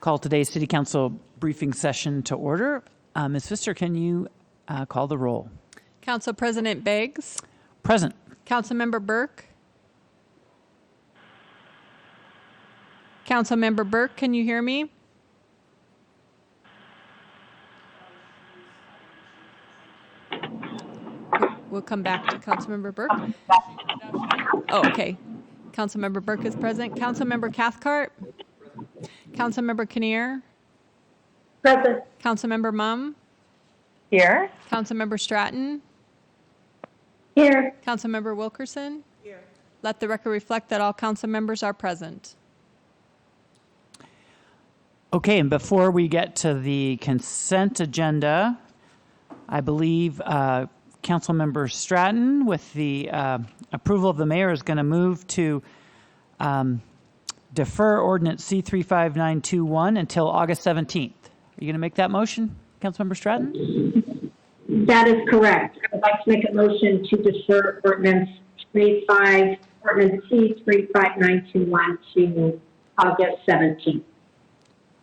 Call today's City Council briefing session to order. Ms. Pfister, can you call the roll? Council President Beggs. Present. Councilmember Burke. Councilmember Burke, can you hear me? We'll come back to Councilmember Burke. Oh, okay. Councilmember Burke is present. Councilmember Cathcart. Councilmember Kinnear. Present. Councilmember Mumm. Here. Councilmember Stratton. Here. Councilmember Wilkerson. Here. Let the record reflect that all council members are present. Okay, and before we get to the consent agenda, I believe Councilmember Stratton, with the approval of the mayor, is going to move to defer ordinance C35921 until August 17th. Are you going to make that motion, Councilmember Stratton? That is correct. I would like to make a motion to defer ordinance C35921 to August 17th.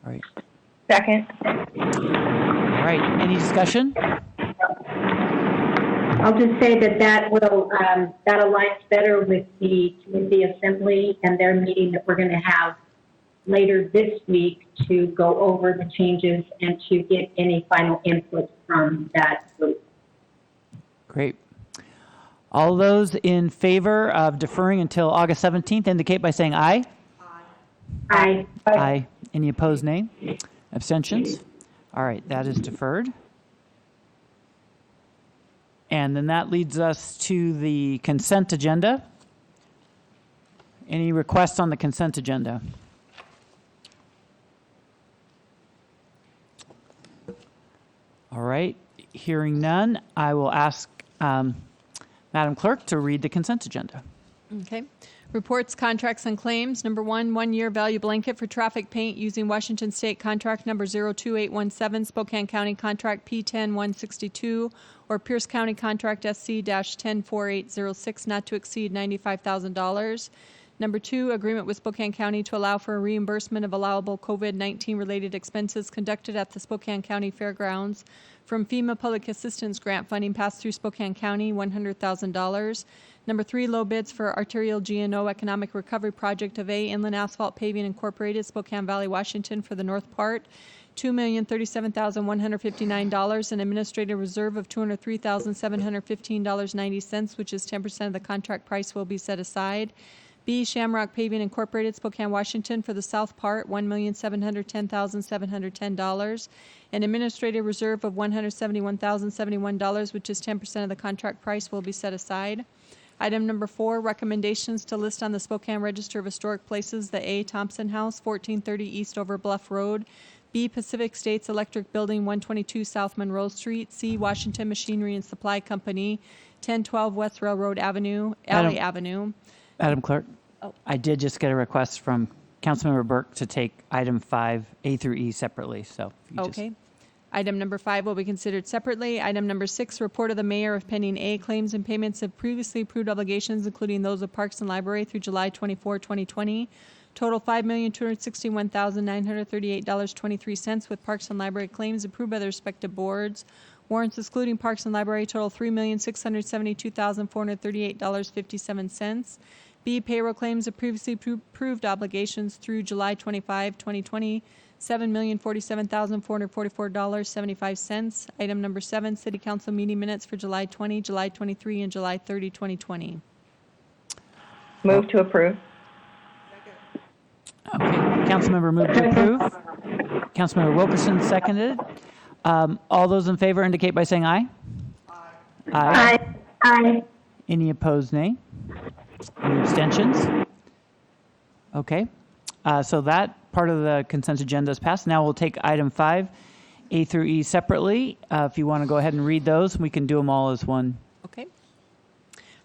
All right. Second. All right. Any discussion? I'll just say that will that aligns better with the committee assembly and their meeting that we're going to have later this week to go over the changes and to get any final input from that group. Great. All those in favor of deferring until August 17th indicate by saying aye. Aye. Aye. Any opposed, nay? Abstentions? All right, that is deferred. And then that leads us to the consent agenda. Any requests on the consent agenda? All right, hearing none, I will ask Madam Clerk to read the consent agenda. Okay. Reports, contracts, and claims. Number 1, 1-year value blanket for traffic paint using Washington State contract number 02817, Spokane County contract P10162, or Pierce County contract SC-104806, not to exceed $95,000. Number 2, agreement with Spokane County to allow for a reimbursement of allowable COVID-19 related expenses conducted at the Spokane County Fairgrounds from FEMA Public Assistance Grant funding passed through Spokane County, $100,000. Number 3, low bids for arterial GNO economic recovery project of A, Inland Asphalt Paving Incorporated, Spokane Valley, Washington, for the north part, $2,037,159, an administrative reserve of $203,715.90, which is 10% of the contract price, will be set aside. B, Shamrock Paving Incorporated, Spokane, Washington, for the south part, $1,710,710, an administrative reserve of $171,071, which is 10% of the contract price, will be set aside. Item number 4, recommendations to list on the Spokane Register of Historic Places, the A, Thompson House, 1430 East Over Bluff Road, B, Pacific States Electric Building, 122 South Monroe Street, C, Washington Machinery and Supply Company, 1012 West Railroad Avenue, Alley Avenue. Madam Clerk, Oh. I did just get a request from Councilmember Burke to take item 5, A through E separately, so. if you just- Okay. Item number 5 will be considered separately. Item number 6, report of the mayor of pending A, claims and payments of previously approved obligations, including those of Parks and Library through July 24, 2020. Total $5,261,938.23, with Parks and Library claims approved by the respective boards. Warrants excluding Parks and Library total $3,672,438.57. B, payroll claims of previously approved obligations through July 25, 2020, $7,047,444.75. Item number 7, City Council meeting minutes for July 20, July 23, and July 30, 2020. Move to approve. Okay, Councilmember moved to approve. Councilmember Wilkerson seconded. All those in favor indicate by saying aye. Aye. Aye. Aye. Any opposed, nay? Any abstentions? Okay, so that part of the consent agenda is passed. Now we'll take item 5, A through E separately. If you want to go ahead and read those, we can do them all as one. Okay.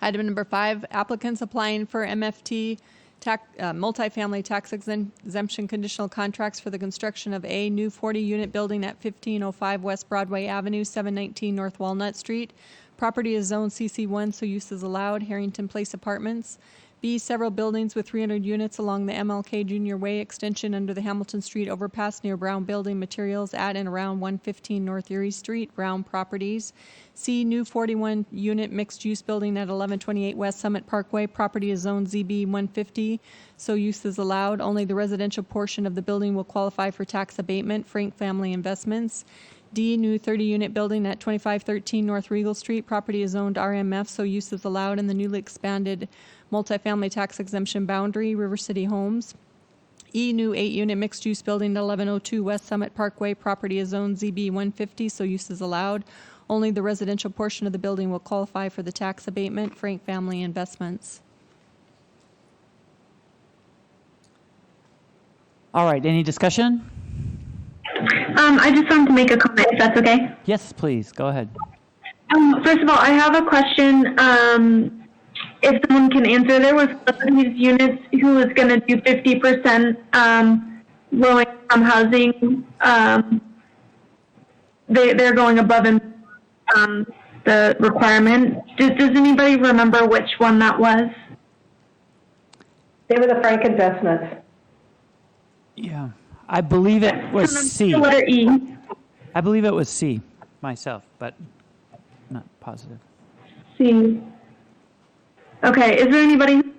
Item number 5, applicants applying for MFT multifamily tax exemption conditional contracts for the construction of a new 40-unit building at 1505 West Broadway Avenue, 719 North Walnut Street. Property is zone CC1, so use is allowed. Harrington Place Apartments. B, several buildings with 300 units along the MLK Junior Way extension under the Hamilton Street overpass near Brown Building Materials at and around 115 North Erie Street, Brown Properties. C, new 41-unit mixed-use building at 1128 West Summit Parkway. Property is zoned ZB 150, so use is allowed. Only the residential portion of the building will qualify for tax abatement. Frank Family Investments. D, new 30-unit building at 2513 North Regal Street. Property is zoned RMF, so use is allowed in the newly expanded multifamily tax exemption boundary, River City Homes. E, new 8-unit mixed-use building at 1102 West Summit Parkway. Property is zoned ZB 150, so use is allowed. Only the residential portion of the building will qualify for the tax abatement. Frank Family Investments. All right, any discussion? I just wanted to make a comment, if that's okay. Yes, please, go ahead. First of all, I have a question. If someone can answer, there was one of these units who was going to do 50% low-income housing. They're going above the requirement. Does anybody remember which one that was? They were the Frank Investments. Yeah, I believe it was C. The letter E. I believe it was C myself, but not positive. C. Okay, is there anybody who can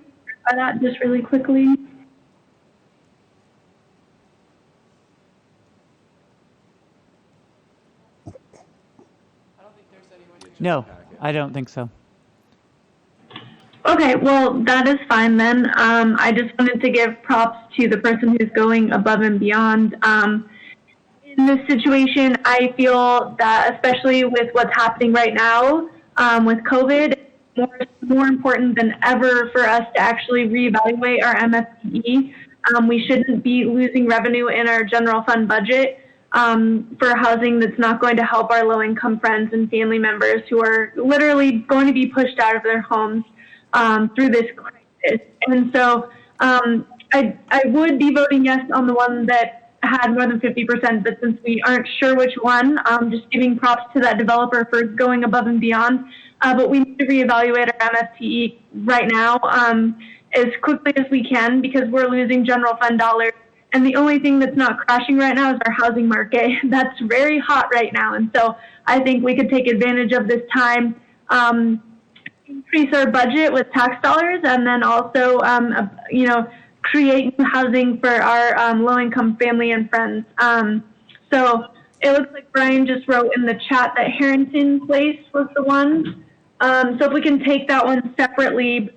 clarify that just really quickly? No, I don't think so. Okay, well, that is fine then. I just wanted to give props to the person who's going above and beyond. In this situation, I feel that especially with what's happening right now with COVID, it's more important than ever for us to actually reevaluate our MFPE. We shouldn't be losing revenue in our general fund budget for housing that's not going to help our low-income friends and family members who are literally going to be pushed out of their homes through this crisis. And so I would be voting yes on the one that had more than 50%, but since we aren't sure which one, just giving props to that developer for going above and beyond. But we need to reevaluate our MFPE right now as quickly as we can because we're losing general fund dollars. And the only thing that's not crashing right now is our housing market. That's very hot right now. And so I think we could take advantage of this time, increase our budget with tax dollars, and then also, create new housing for our low-income family and friends. So it looks like Brian just wrote in the chat that Harrington Place was the one. So if we can take that one separately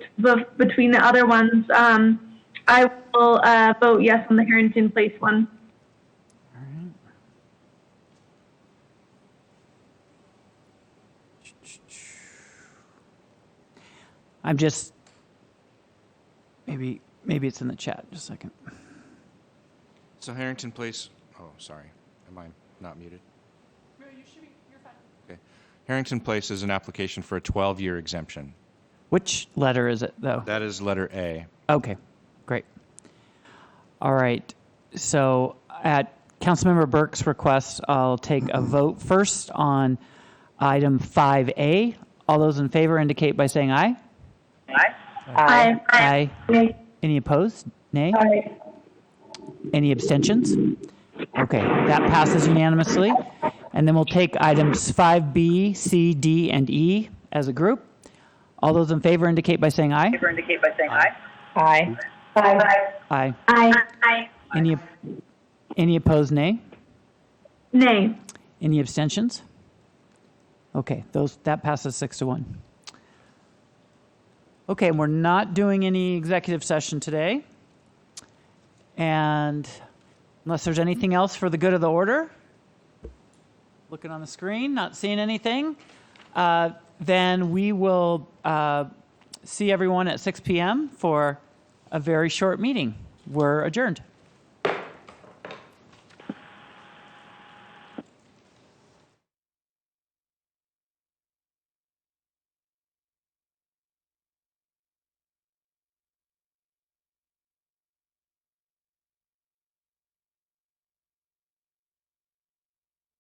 between the other ones, I will vote yes on the Harrington Place one. All right. I'm just, maybe it's in the chat, just a second. So Harrington Place, oh, sorry, am I not muted? No, you should be, you're fine. Okay. Harrington Place is an application for a 12-year exemption. Which letter is it, though? That is letter A. Okay, great. All right, so at Councilmember Burke's request, I'll take a vote first on item 5A. All those in favor indicate by saying aye. Aye. Aye. Aye. Any opposed? Nay? Aye. Any abstentions? Okay, that passes unanimously. And then we'll take items 5B, C, D, and E as a group. All those in favor indicate by saying aye. Aye. Aye. Aye. Any opposed? Nay? Nay. Any abstentions? Okay, that passes 6-1. Okay, and we're not doing any executive session today. And unless there's anything else for the good of the order, looking on the screen, not seeing anything, then we will see everyone at 6 p.m. for a very short meeting. We're adjourned.